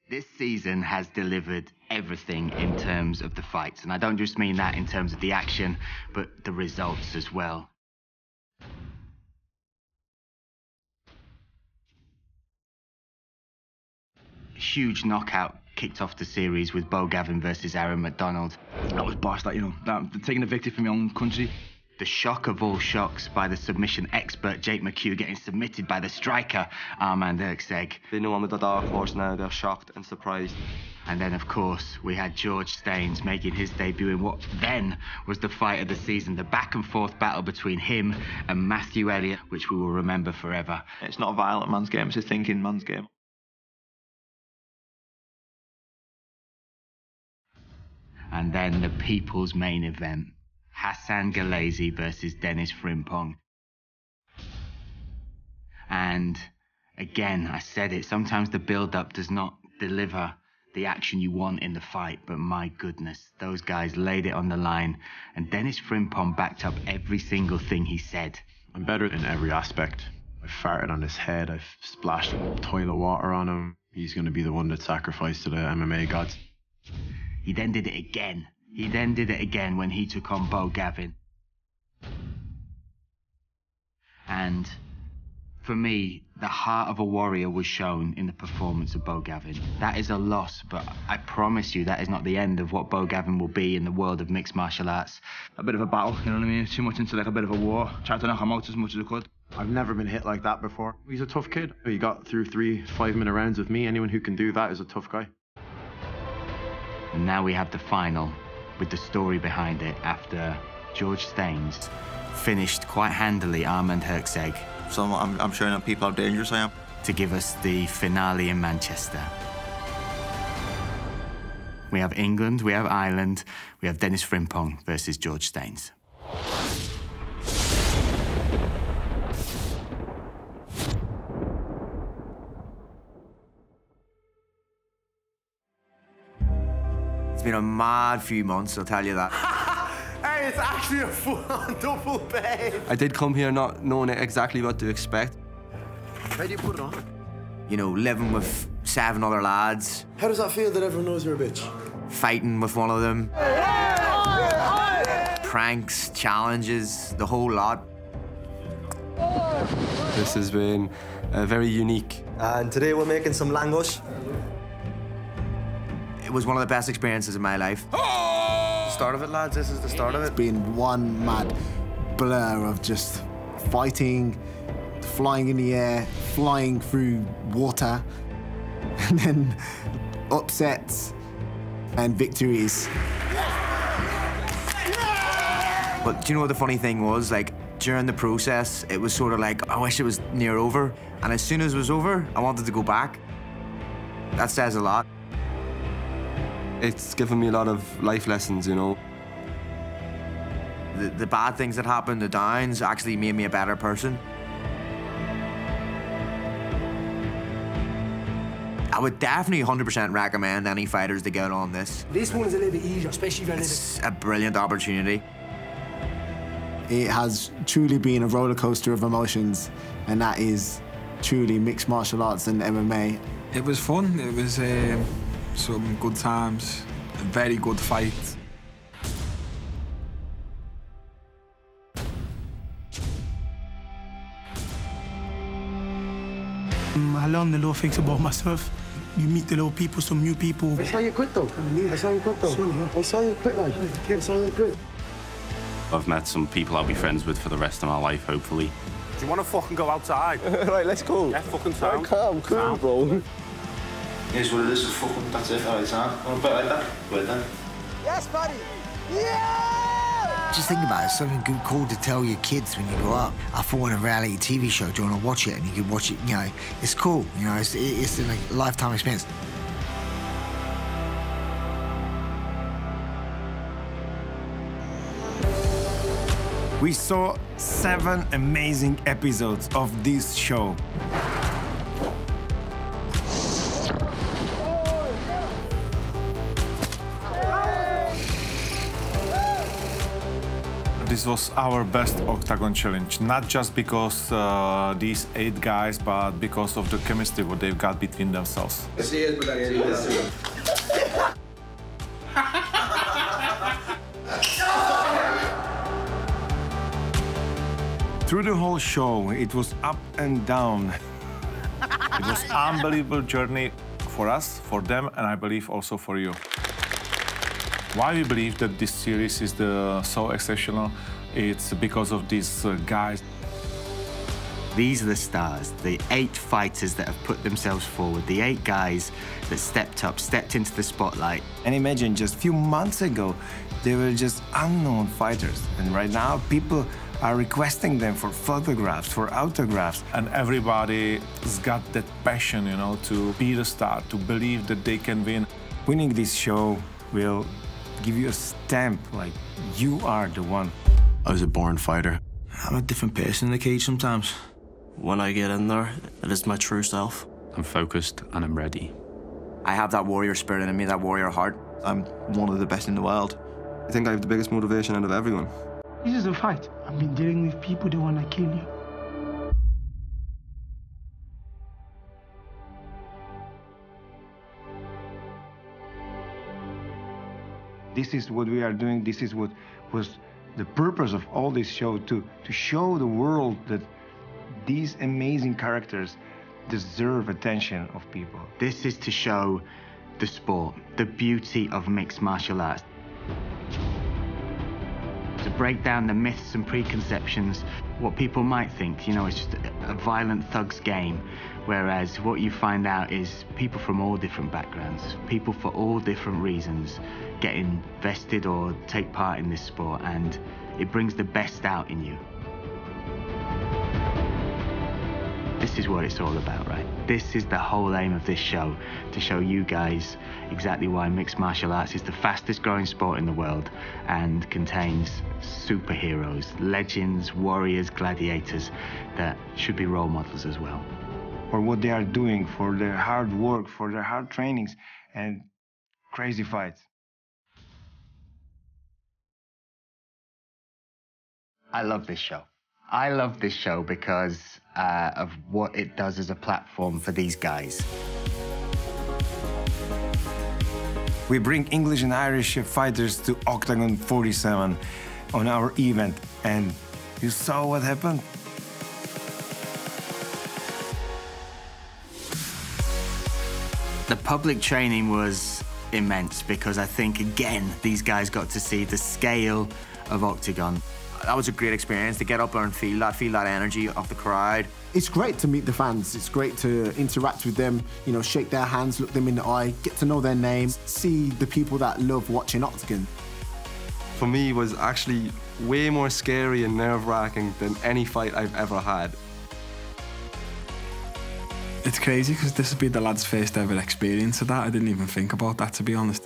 This season has delivered everything in terms of the fights, and I don't just mean that in terms of the action, but the results as well. A huge knockout kicked off the series with Bo Gavin versus Aaron McDonald. That was boss, that, you know, taking the victory from my own country. The shock of all shocks by the submission expert Jake McHugh getting submitted by the striker Armand Erkseg. They know I'm with the dark horse now, they're shocked and surprised. And then, of course, we had George Staines making his debut in what then was the fight of the season, the back-and-forth battle between him and Matthew Elliott, which we will remember forever. It's not a violent man's game, it's a thinking man's game. And then the people's main event, Hassan Galazi versus Dennis Frimpong. And again, I said it, sometimes the build-up does not deliver the action you want in the fight, but my goodness, those guys laid it on the line, and Dennis Frimpong backed up every single thing he said. I'm better in every aspect. I've farted on his head, I've splashed toilet water on him. He's going to be the one that's sacrificed to the MMA gods. He then did it again. He then did it again when he took on Bo Gavin. And for me, the heart of a warrior was shown in the performance of Bo Gavin. That is a loss, but I promise you that is not the end of what Bo Gavin will be in the world of mixed martial arts. A bit of a battle, you know what I mean? Too much into like a bit of a war. Tried to knock him out as much as I could. I've never been hit like that before. He's a tough kid. He got through 3 5-minute rounds with me. Anyone who can do that is a tough guy. And now we have the final, with the story behind it after George Staines finished quite handily Armand Erkseg. So I'm showing people how dangerous I am. To give us the finale in Manchester. We have England, we have Ireland, we have Dennis Frimpong versus George Staines. It's been a mad few months, I'll tell you that. Hey, it's actually a full-on double bed. I did come here not knowing exactly what to expect. How do you put it on? You know, living with 7 other lads. How does that feel that everyone knows you're a bitch? Fighting with one of them. Pranks, challenges, the whole lot. This has been very unique. And today we're making some langosh. It was one of the best experiences of my life. The start of it, lads, this is the start of it. It's been one mad blur of just fighting, flying in the air, flying through water, and then upsets and victories. But do you know what the funny thing was? Like, during the process, it was sort of like, I wish it was near over. And as soon as it was over, I wanted to go back. That says a lot. It's given me a lot of life lessons, you know. The bad things that happened, the downs, actually made me a better person. I would definitely 100% recommend any fighters to get on this. This one is a little bit easier, especially if you're It's a brilliant opportunity. It has truly been a roller coaster of emotions, and that is truly mixed martial arts and MMA. It was fun. It was some good times, a very good fight. I learned a lot of things about myself. You meet the little people, some new people. I saw you quit though. I saw you quit though. I saw you quit, like. I saw you quit. I've met some people I'll be friends with for the rest of my life, hopefully. Do you want to fucking go outside? Right, let's go. Yeah, fucking sound. Calm, cool, bro. Here's what it is, fucking, that's it, alright, Sam. A bit like that. Well done. Yes, buddy. Yeah! Just think about it, something good, cool to tell your kids when you grow up. I thought in a reality TV show, do you want to watch it? And you can watch it, you know, it's cool, you know, it's a lifetime experience. We saw 7 amazing episodes of this show. This was our best Octagon challenge, not just because these 8 guys, but because of the chemistry what they've got between themselves. Through the whole show, it was up and down. It was an unbelievable journey for us, for them, and I believe also for you. Why we believe that this series is so exceptional, it's because of these guys. These are the stars, the 8 fighters that have put themselves forward, the 8 guys that stepped up, stepped into the spotlight. And imagine just a few months ago, they were just unknown fighters. And right now, people are requesting them for photographs, for autographs. And everybody's got that passion, you know, to be the star, to believe that they can win. Winning this show will give you a stamp, like you are the one. I was a born fighter. I'm a different person in the cage sometimes. When I get in there, it is my true self. I'm focused and I'm ready. I have that warrior spirit in me, that warrior heart. I'm one of the best in the world. I think I have the biggest motivation out of everyone. This is a fight. I've been dealing with people that want to kill you. This is what we are doing. This is what was the purpose of all this show, to show the world that these amazing characters deserve attention of people. This is to show the sport, the beauty of mixed martial arts. To break down the myths and preconceptions, what people might think, you know, it's just a violent thug's game. Whereas what you find out is people from all different backgrounds, people for all different reasons get invested or take part in this sport, and it brings the best out in you. This is what it's all about, right? This is the whole aim of this show, to show you guys exactly why mixed martial arts is the fastest growing sport in the world and contains superheroes, legends, warriors, gladiators that should be role models as well. For what they are doing, for their hard work, for their hard trainings, and crazy fights. I love this show. I love this show because of what it does as a platform for these guys. We bring English and Irish fighters to Octagon 47 on our event, and you saw what happened? The public training was immense because I think, again, these guys got to see the scale of Octagon. That was a great experience to get up there and feel that energy of the crowd. It's great to meet the fans. It's great to interact with them, you know, shake their hands, look them in the eye, get to know their names, see the people that love watching Octagon. For me, it was actually way more scary and nerve-wracking than any fight I've ever had. It's crazy because this would be the lad's first ever experience of that. I didn't even think about that, to be honest.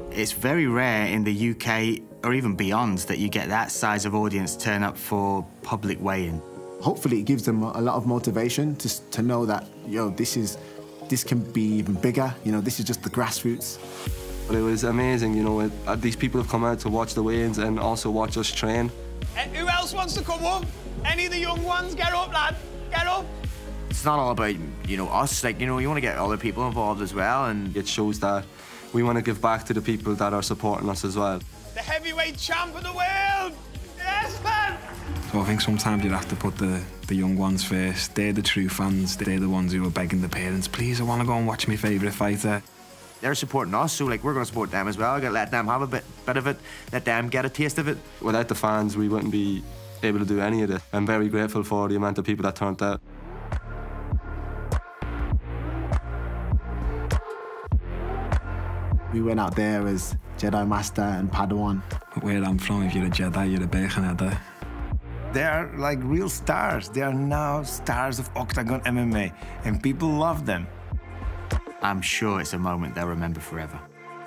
It's very rare in the UK or even beyond that you get that size of audience turn up for public weigh-in. Hopefully it gives them a lot of motivation to know that, yo, this can be even bigger. You know, this is just the grassroots. But it was amazing, you know, these people have come out to watch the weigh-ins and also watch us train. And who else wants to come up? Any of the young ones? Get up, lad, get up. It's not all about, you know, us. Like, you know, you want to get other people involved as well, and it shows that we want to give back to the people that are supporting us as well. The heavyweight champ of the world! Yes, man! So I think sometimes you'd have to put the young ones first. They're the true fans. They're the ones who are begging the parents, please, I want to go and watch my favourite fighter. They're supporting us, so like we're going to support them as well. We're going to let them have a bit of it, let them get a taste of it. Without the fans, we wouldn't be able to do any of this. I'm very grateful for the amount of people that turned out. We went out there as Jedi Master and Padawan. Where I'm from, if you're a Jedi, you're a Beachanada. They are like real stars. They are now stars of Octagon MMA, and people love them. I'm sure it's a moment they'll remember forever.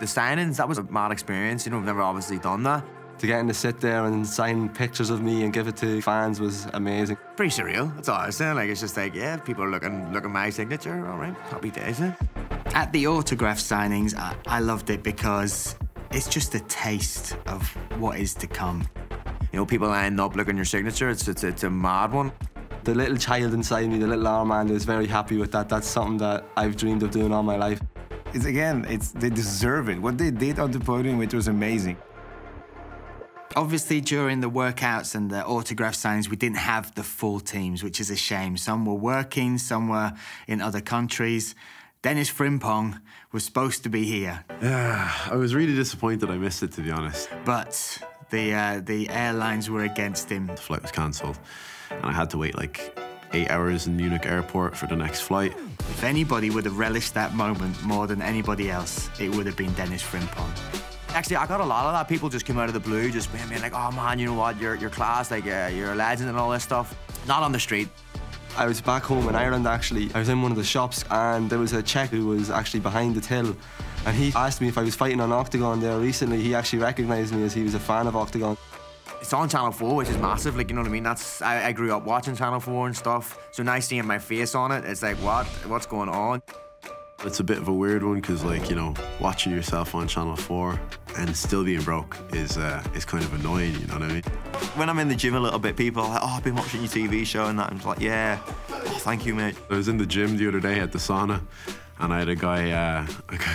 The signings, that was a mad experience. You know, I've never obviously done that. To get to sit there and sign pictures of me and give it to fans was amazing. Pretty surreal, that's all I was saying. Like, it's just like, yeah, people are looking at my signature, all right, happy days, eh? At the autograph signings, I loved it because it's just a taste of what is to come. You know, people end up looking your signature. It's a mad one. The little child inside me, the little arm man, is very happy with that. That's something that I've dreamed of doing all my life. They deserve it. What they did on the podium, it was amazing. Obviously, during the workouts and the autograph signings, we didn't have the full teams, which is a shame. Some were working, some were in other countries. Dennis Frimpong was supposed to be here. I was really disappointed I missed it, to be honest. But the airlines were against him. The flight was cancelled, and I had to wait like 8 hours in Munich airport for the next flight. If anybody would have relished that moment more than anybody else, it would have been Dennis Frimpong. Actually, I got a lot of that. People just come out of the blue, just being like, oh man, you know what, you're class, like you're a legend and all this stuff. Not on the street. I was back home in Ireland, actually. I was in one of the shops, and there was a Czech who was actually behind the till, and he asked me if I was fighting on OKTAGON there recently. He actually recognised me as he was a fan of OKTAGON. It's on Channel 4, which is massive, like, you know what I mean? I grew up watching Channel 4 and stuff, so nice seeing my face on it. It's like, what's going on? It's a bit of a weird one, because, like, you know, watching yourself on Channel 4 and still being broke is kind of annoying, you know what I mean? When I'm in the gym a little bit, people are like, oh, I've been watching your TV show and that. I'm just like, yeah, oh, thank you, mate. I was in the gym the other day at the sauna, and I had a guy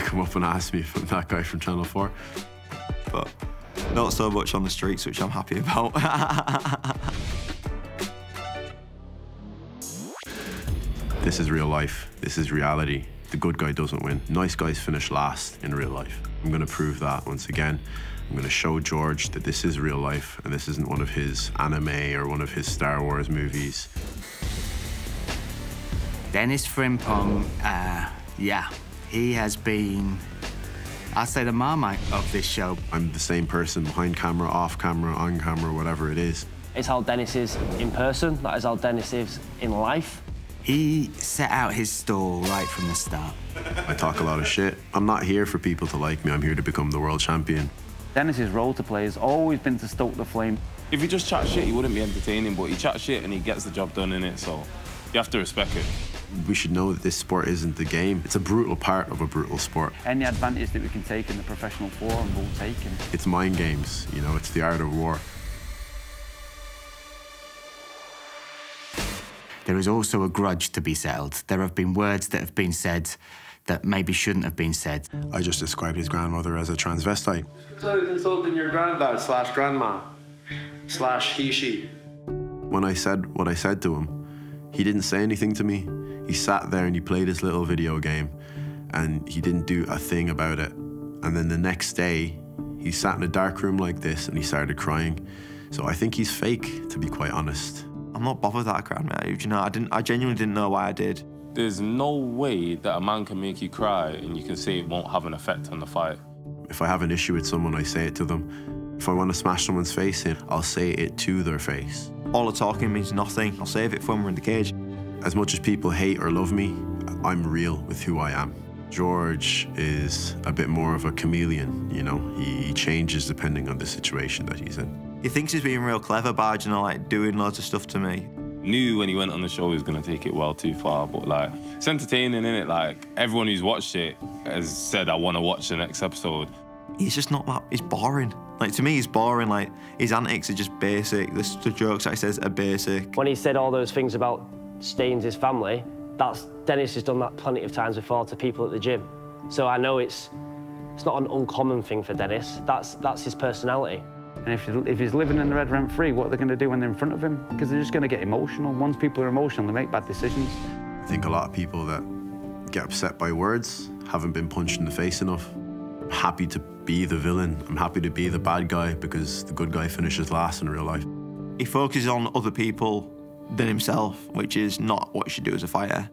come up and ask me from that guy from Channel 4. But not so much on the streets, which I'm happy about. This is real life. This is reality. The good guy doesn't win. Nice guys finish last in real life. I'm going to prove that once again. I'm going to show George that this is real life and this isn't one of his anime or one of his Star Wars movies. Dennis Frimpong, yeah, he has been, I'd say, the Marmite of this show. I'm the same person behind camera, off camera, on camera, whatever it is. It's how Dennis is in person. That is how Dennis is in life. He set out his stall right from the start. I talk a lot of shit. I'm not here for people to like me. I'm here to become the world champion. Dennis's role to play has always been to stoke the flame. If he just chat shit, he wouldn't be entertaining, but he chats shit and he gets the job done in it, so you have to respect it. We should know that this sport isn't the game. It's a brutal part of a brutal sport. Any advantage that we can take in the professional forum, we'll take it. It's mind games, you know, it's the art of war. There is also a grudge to be settled. There have been words that have been said that maybe shouldn't have been said. I just described his grandmother as a transvestite. So he's insulting your granddad / grandma / he, she. When I said what I said to him, he didn't say anything to me. He sat there and he played his little video game and he didn't do a thing about it. And then the next day, he sat in a dark room like this and he started crying. So I think he's fake, to be quite honest. I'm not bothered that I cried, mate. You know, I genuinely didn't know why I did. There's no way that a man can make you cry and you can say it won't have an effect on the fight. If I have an issue with someone, I say it to them. If I want to smash someone's face in, I'll say it to their face. All the talking means nothing. I'll save it for when we're in the cage. As much as people hate or love me, I'm real with who I am. George is a bit more of a chameleon, you know? He changes depending on the situation that he's in. He thinks he's being real clever by, you know, like doing loads of stuff to me. Knew when he went on the show he was going to take it well too far, but like, it's entertaining, innit? Like, everyone who's watched it has said, I want to watch the next episode. He's just not that, he's boring. Like, to me, he's boring. Like, his antics are just basic. The jokes that he says are basic. When he said all those things about Staines' his family, Dennis has done that plenty of times before to people at the gym. So I know it's not an uncommon thing for Dennis. That's his personality. And if he's living in the red rent-free, what are they going to do when they're in front of him? Because they're just going to get emotional. Once people are emotional, they make bad decisions. I think a lot of people that get upset by words haven't been punched in the face enough. I'm happy to be the villain. I'm happy to be the bad guy because the good guy finishes last in real life. He focuses on other people than himself, which is not what you should do as a fighter.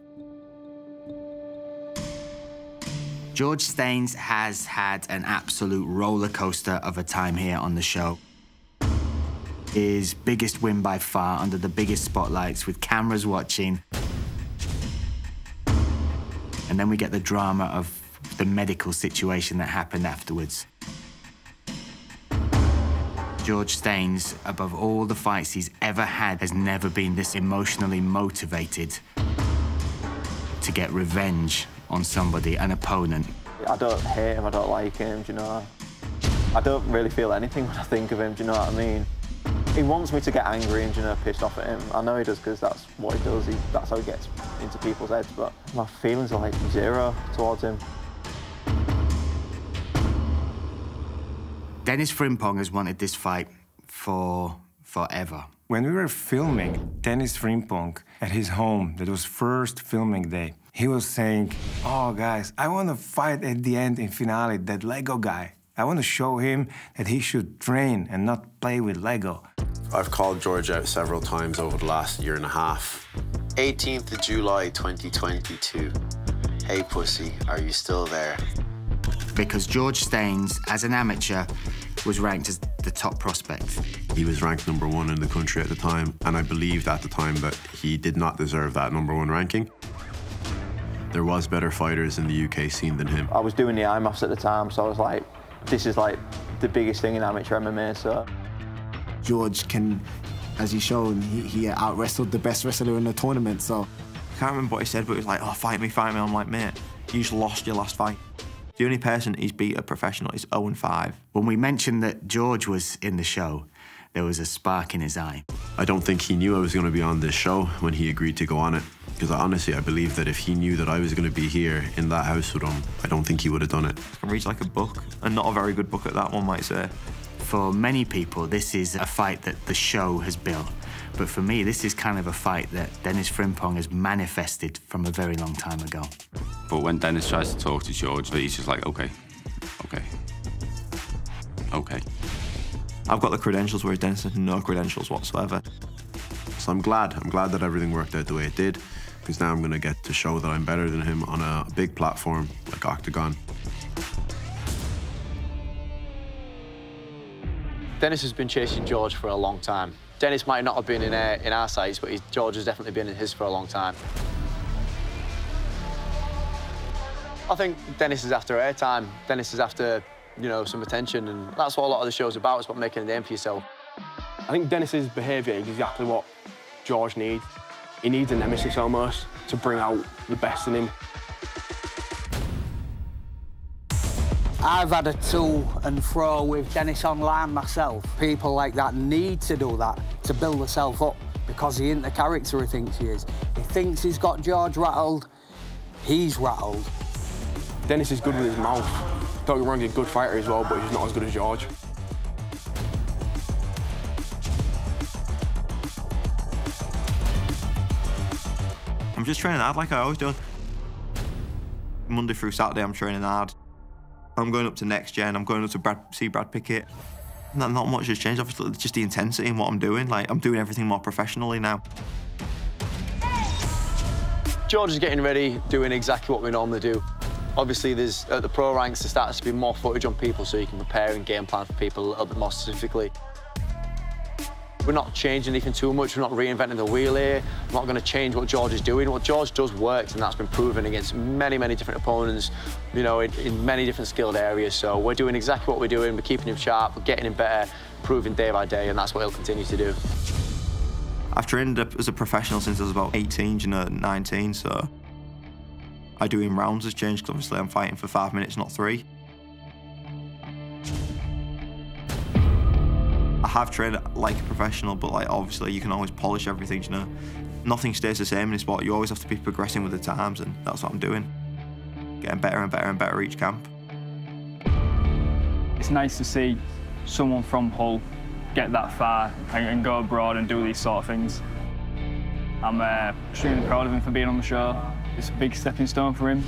George Staines has had an absolute roller coaster of a time here on the show. His biggest win by far, under the biggest spotlights, with cameras watching. And then we get the drama of the medical situation that happened afterwards. George Staines, above all the fights he's ever had, has never been this emotionally motivated to get revenge on somebody, an opponent. I don't hate him, I don't like him, do you know? I don't really feel anything when I think of him, do you know what I mean? He wants me to get angry and, you know, pissed off at him. I know he does because that's what he does. That's how he gets into people's heads, but my feelings are like zero towards him. Dennis Frimpong has wanted this fight for forever. When we were filming Dennis Frimpong at his home, that was first filming day, he was saying, "Oh, guys, I want to fight at the end in finale, that Lego guy. I want to show him that he should train and not play with Lego." I've called George out several times over the last year and a half. 18th of July, 2022. Hey, pussy, are you still there? Because George Staines, as an amateur, was ranked as the top prospect. He was ranked #1 in the country at the time, and I believed at the time that he did not deserve that #1 ranking. There was better fighters in the UK scene than him. I was doing the IMAFs at the time, so I was like, this is like the biggest thing in amateur MMA, so. George can, as he's shown, he out-wrestled the best wrestler in the tournament, so. I can't remember what he said, but he was like, "Oh, fight me, fight me." I'm like, "Mate, you just lost your last fight." The only person he's beat a professional is 0-5. When we mentioned that George was in the show, there was a spark in his eye. I don't think he knew I was going to be on this show when he agreed to go on it. Because honestly, I believe that if he knew that I was going to be here in that house with him, I don't think he would have done it. It reads like a book, and not a very good book at that, one might say. For many people, this is a fight that the show has built. But for me, this is kind of a fight that Dennis Frimpong has manifested from a very long time ago. But when Dennis tries to talk to George, he's just like, okay. I've got the credentials, whereas Dennis has no credentials whatsoever. So I'm glad that everything worked out the way it did, because now I'm going to get to show that I'm better than him on a big platform like OKTAGON. Dennis has been chasing George for a long time. Dennis might not have been in our sights, but George has definitely been in his for a long time. I think Dennis is after airtime. Dennis is after, you know, some attention, and that's what a lot of the show's about. It's about making a name for yourself. I think Dennis's behaviour is exactly what George needs. He needs a nemesis almost to bring out the best in him. I've had a to and fro with Dennis online myself. People like that need to do that to build themselves up because he ain't the character he thinks he is. He thinks he's got George rattled, he's rattled. Dennis is good with his mouth. Don't get me wrong, he's a good fighter as well, but he's not as good as George. I'm just training hard like I always do. Monday through Saturday, I'm training hard. I'm going up to next gen. I'm going up to see Brad Pickett. Not much has changed, obviously, just the intensity in what I'm doing. Like, I'm doing everything more professionally now. George is getting ready, doing exactly what we normally do. Obviously, there's at the pro ranks, there starts to be more footage on people so you can prepare and game plan for people a little bit more specifically. We're not changing anything too much. We're not reinventing the wheel here. I'm not going to change what George is doing. What George does works, and that's been proven against many, many different opponents, you know, in many different skilled areas. So we're doing exactly what we're doing. We're keeping him sharp. We're getting him better, improving day by day, and that's what he'll continue to do. I've trained as a professional since I was about 18, you know, 19, so I do in rounds has changed, because obviously I'm fighting for 5 minutes, not 3. I have trained like a professional, but like obviously you can always polish everything, you know. Nothing stays the same in this sport. You always have to be progressing with the times, and that's what I'm doing. Getting better and better and better each camp. It's nice to see someone from Hull get that far and go abroad and do these sort of things. I'm extremely proud of him for being on the show. It's a big stepping stone for him.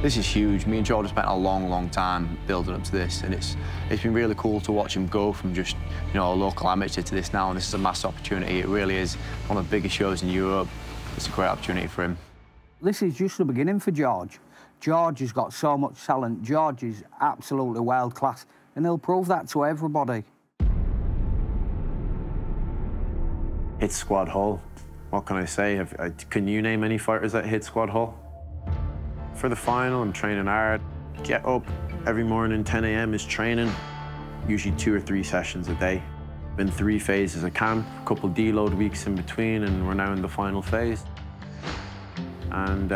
This is huge. Me and George have spent a long, long time building up to this, and it's been really cool to watch him go from just, you know, a local amateur to this now, and this is a massive opportunity. It really is one of the biggest shows in Europe. It's a great opportunity for him. This is just the beginning for George. George has got so much talent. George is absolutely world class, and he'll prove that to everybody. Hit Squad Hull. What can I say? Can you name any fighters that hit Squad Hull? For the final, I'm training hard. Get up every morning, 10 a.m. is training. Usually 2 or 3 sessions a day. Been 3 phases of camp, a couple deload weeks in between, and we're now in the final phase. And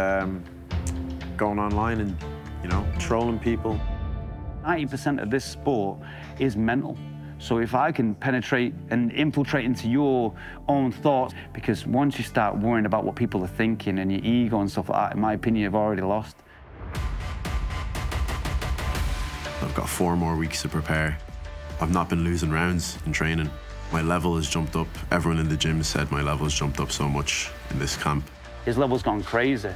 going online and, you know, trolling people. 90% of this sport is mental. So if I can penetrate and infiltrate into your own thoughts, because once you start worrying about what people are thinking and your ego and stuff like that, in my opinion, you've already lost. I've got 4 more weeks to prepare. I've not been losing rounds in training. My level has jumped up. Everyone in the gym said my level has jumped up so much in this camp. His level's gone crazy.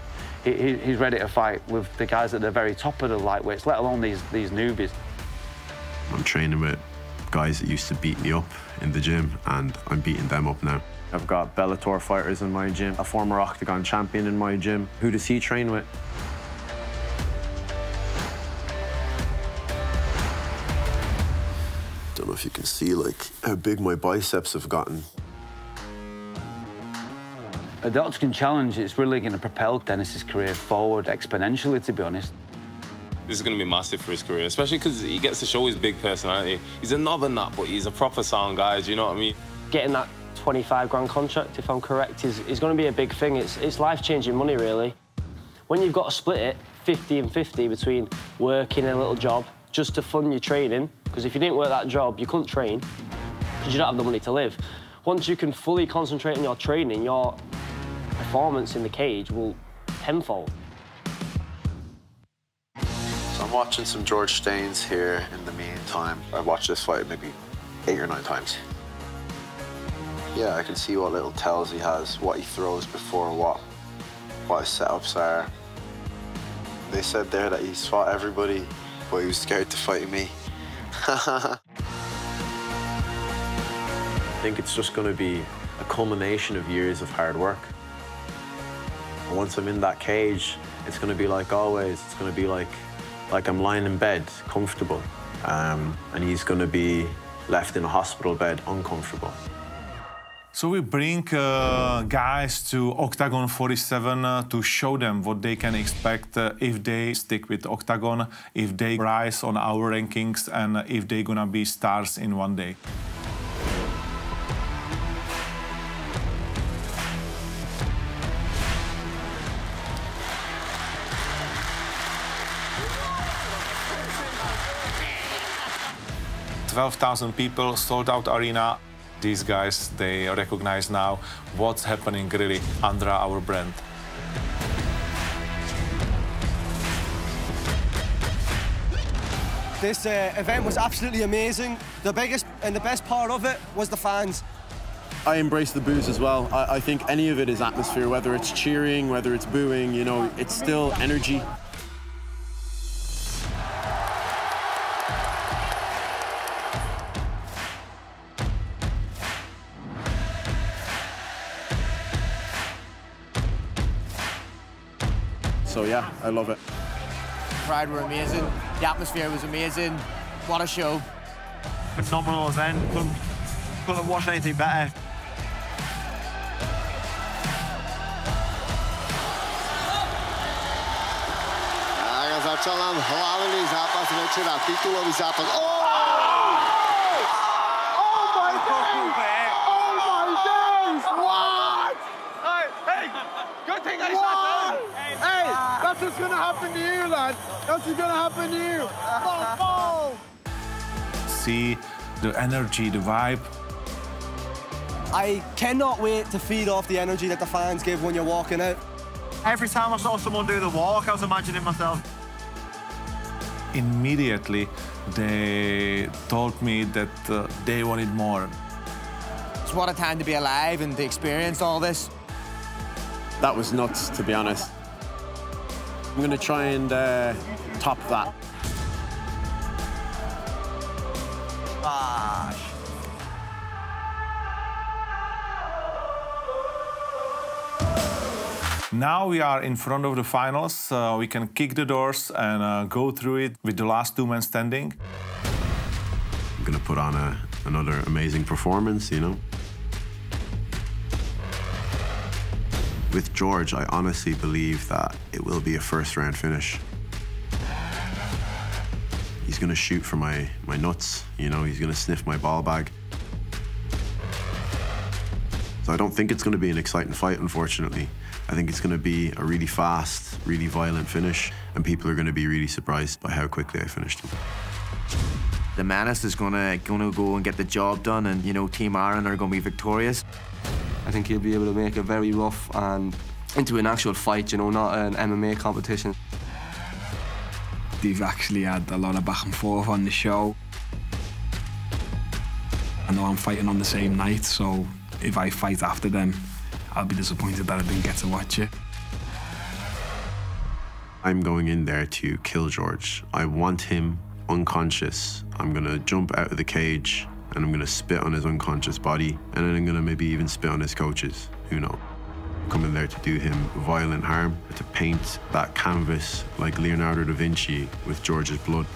He's ready to fight with the guys at the very top of the lightweights, let alone these newbies. I'm training with guys that used to beat me up in the gym, and I'm beating them up now. I've got Bellator fighters in my gym, a former OKTAGON champion in my gym. Who does he train with? Don't know if you can see like how big my biceps have gotten. At the OKTAGON Challenge, it's really going to propel Dennis's career forward exponentially, to be honest. This is going to be massive for his career, especially because he gets to show his big personality. He's a northern nut, but he's a proper sound guy, do you know what I mean? Getting that 25 grand contract, if I'm correct, is going to be a big thing. It's life-changing money, really. When you've got to split it 50 and 50 between working and a little job just to fund your training, because if you didn't work that job, you couldn't train because you don't have the money to live. Once you can fully concentrate on your training, your performance in the cage will tenfold. So I'm watching some George Staines here in the meantime. I've watched this fight maybe 8 or 9 times. Yeah, I can see what little tells he has, what he throws before, what his setups are. They said there that he's fought everybody, but he was scared to fight me. I think it's just going to be a culmination of years of hard work. And once I'm in that cage, it's going to be like always. It's going to be like I'm lying in bed, comfortable, and he's going to be left in a hospital bed, uncomfortable. So we bring guys to OKTAGON 47 to show them what they can expect if they stick with OKTAGON, if they rise on our rankings, and if they're gonna be stars in one day. "12,000 people, sold-out arena." These guys, they recognize now what's happening really under our brand. This event was absolutely amazing. The biggest and the best part of it was the fans. I embrace the boos as well. I think any of it is atmosphere, whether it's cheering, whether it's booing, you know, it's still energy. So yeah, I love it. The crowd were amazing. The atmosphere was amazing. What a show. Phenomenal event. Couldn't have watched anything better. Zaczynam hlavný zápas večera, titulový zápas. Oh my days! Oh my days! What? Hey, good thing I What? Hey, that's what's gonna happen to you, lad. That's what's gonna happen to you. See the energy, the vibe. I cannot wait to feed off the energy that the fans give when you're walking out. Every time I saw someone do the walk, I was imagining myself. Immediately, they told me that they wanted more. It's what a time to be alive and to experience all this. That was nuts, to be honest. I'm going to try and top that. Gosh. Now we are in front of the finals. We can kick the doors and go through it with the last 2 men standing. I'm going to put on another amazing performance, you know. With George, I honestly believe that it will be a first-round finish. He's going to shoot for my nuts, you know. He's going to sniff my ball bag. So I don't think it's going to be an exciting fight, unfortunately. I think it's going to be a really fast, really violent finish, and people are going to be really surprised by how quickly I finished him. The Menace is gonna go and get the job done, and you know, Team Ireland are gonna be victorious. I think he'll be able to make it very rough and into an actual fight, you know, not an MMA competition. They've actually had a lot of back and forth on the show. I know I'm fighting on the same night, so if I fight after them, I'll be disappointed that I didn't get to watch it. I'm going in there to kill George. I want him unconscious. I'm gonna jump out of the cage and I'm gonna spit on his unconscious body, and then I'm gonna maybe even spit on his coaches, who knows. I'm coming there to do him violent harm, to paint that canvas like Leonardo da Vinci with George's blood.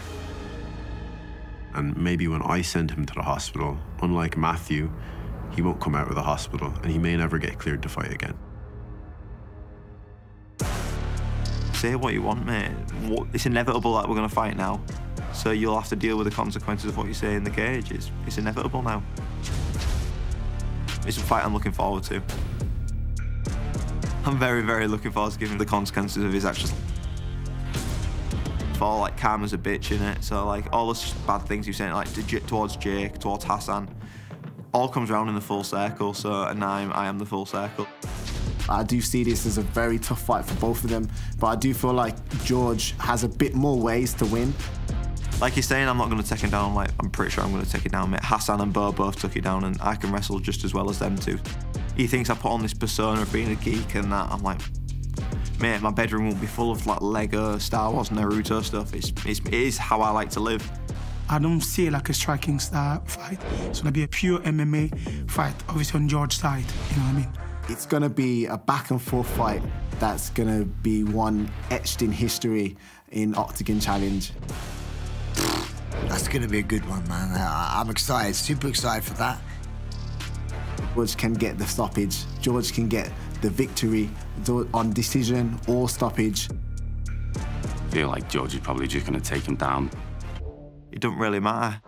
And maybe when I send him to the hospital, unlike Matthew, he won't come out of the hospital and he may never get cleared to fight again. Say what you want, mate. It's inevitable that we're going to fight now. So you'll have to deal with the consequences of what you say in the cage. It's inevitable now. It's a fight I'm looking forward to. I'm very, very looking forward to giving the consequences of his actions. For like karma's a bitch in it, so like all those bad things you're saying, like towards Jake, towards Hassan, all comes around in the full circle. So and I am the full circle. I do see this as a very tough fight for both of them, but I do feel like George has a bit more ways to win. Like you're saying, I'm not going to take him down. Like I'm pretty sure I'm going to take it down, mate. Hassan and Bo both took it down, and I can wrestle just as well as them two. He thinks I put on this persona of being a geek and that. I'm like, mate, my bedroom won't be full of like Lego, Star Wars, Naruto stuff. It is how I like to live. I don't see it like a striking style fight. It's gonna be a pure MMA fight, obviously on George's side, you know what I mean? It's gonna be a back and forth fight that's gonna be one etched in history in Octagon Challenge. That's gonna be a good one, man. I'm excited, super excited for that. George can get the stoppage. George can get the victory on decision or stoppage. I feel like George is probably just going to take him down. It doesn't really matter.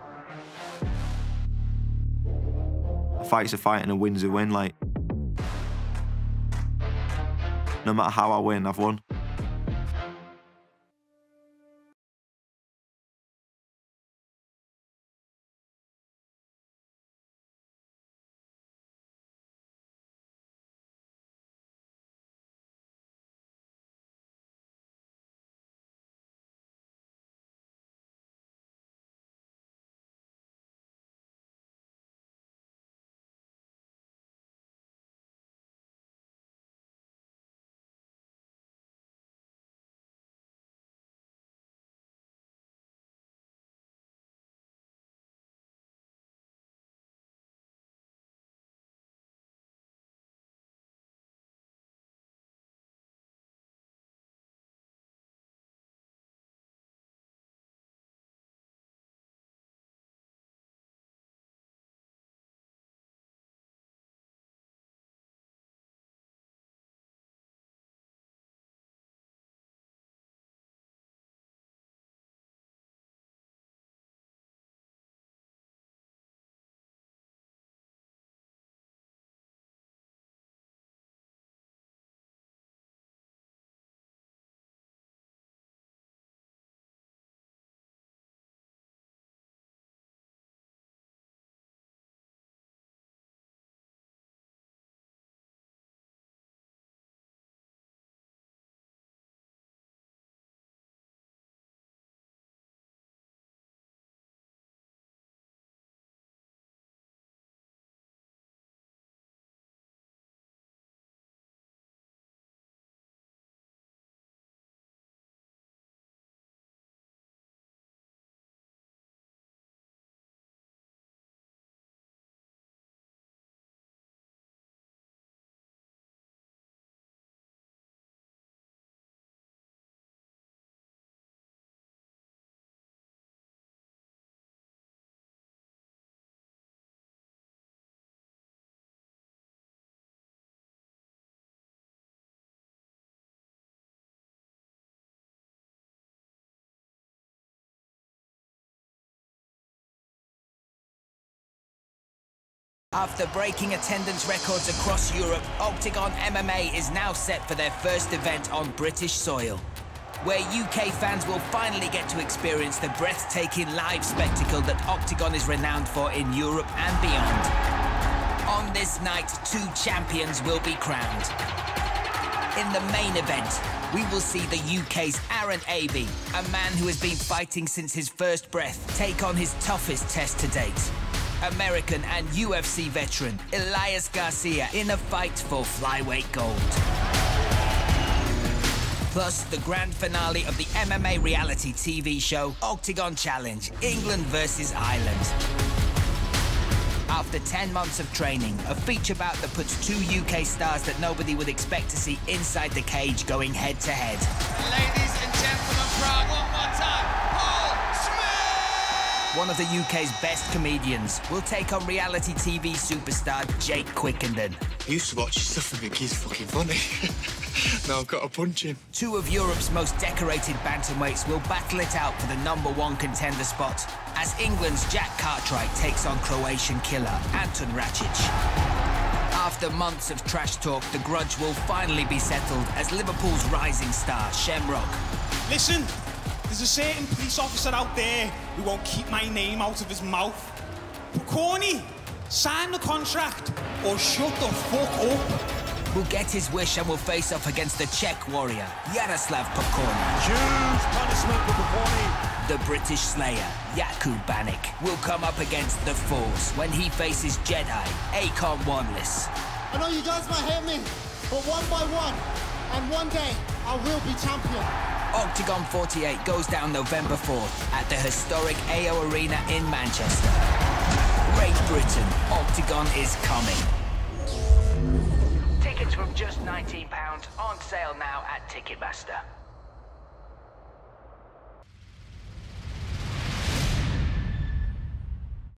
A fight's a fight and a win's a win. Like, no matter how I win, I've won. After breaking attendance records across Europe, Octagon MMA is now set for their first event on British soil. where UK fans will finally get to experience the breathtaking live spectacle that Octagon is renowned for in Europe and beyond. On this night, 2 champions will be crowned. In the main event, we will see the UK's Aaron Abbey, a man who has been fighting since his first breath, take on his toughest test to date. American and UFC veteran Elias Garcia in a fight for flyweight gold. Plus, the grand finale of the MMA reality TV show, Octagon Challenge, England versus Ireland. After 10 months of training, a feature bout that puts 2 UK stars that nobody would expect to see inside the cage going head-to-head. Ladies and gentlemen, crowd, one more time, Paul Smith! One of the UK's best comedians will take on reality TV superstar Jake Quickenden. I used to watch his stuff and think he's fucking funny. Now I've got to punch him. 2 of Europe's most decorated bantamweights will battle it out for the #1 contender spot as England's Jack Cartwright takes on Croatian killer Anton Racic. After months of trash talk, the grudge will finally be settled as Liverpool's rising star Shamrock. Listen, there's a certain police officer out there who won't keep my name out of his mouth. Pokorny, sign the contract or shut the fuck up. Will get his wish and will face off against the Czech warrior, Jaroslav Pokorny. Huge punishment for Pokorny. The British slayer, Jakub Banik, will come up against the Force when he faces Jedi, Akon Wanless. I know you guys might hate me, but one by one, and one day, I will be champion. Octagon 48 goes down November 4th at the historic AO Arena in Manchester. Great Britain, Octagon is coming. Tickets from just £19 on sale now at Ticketmaster.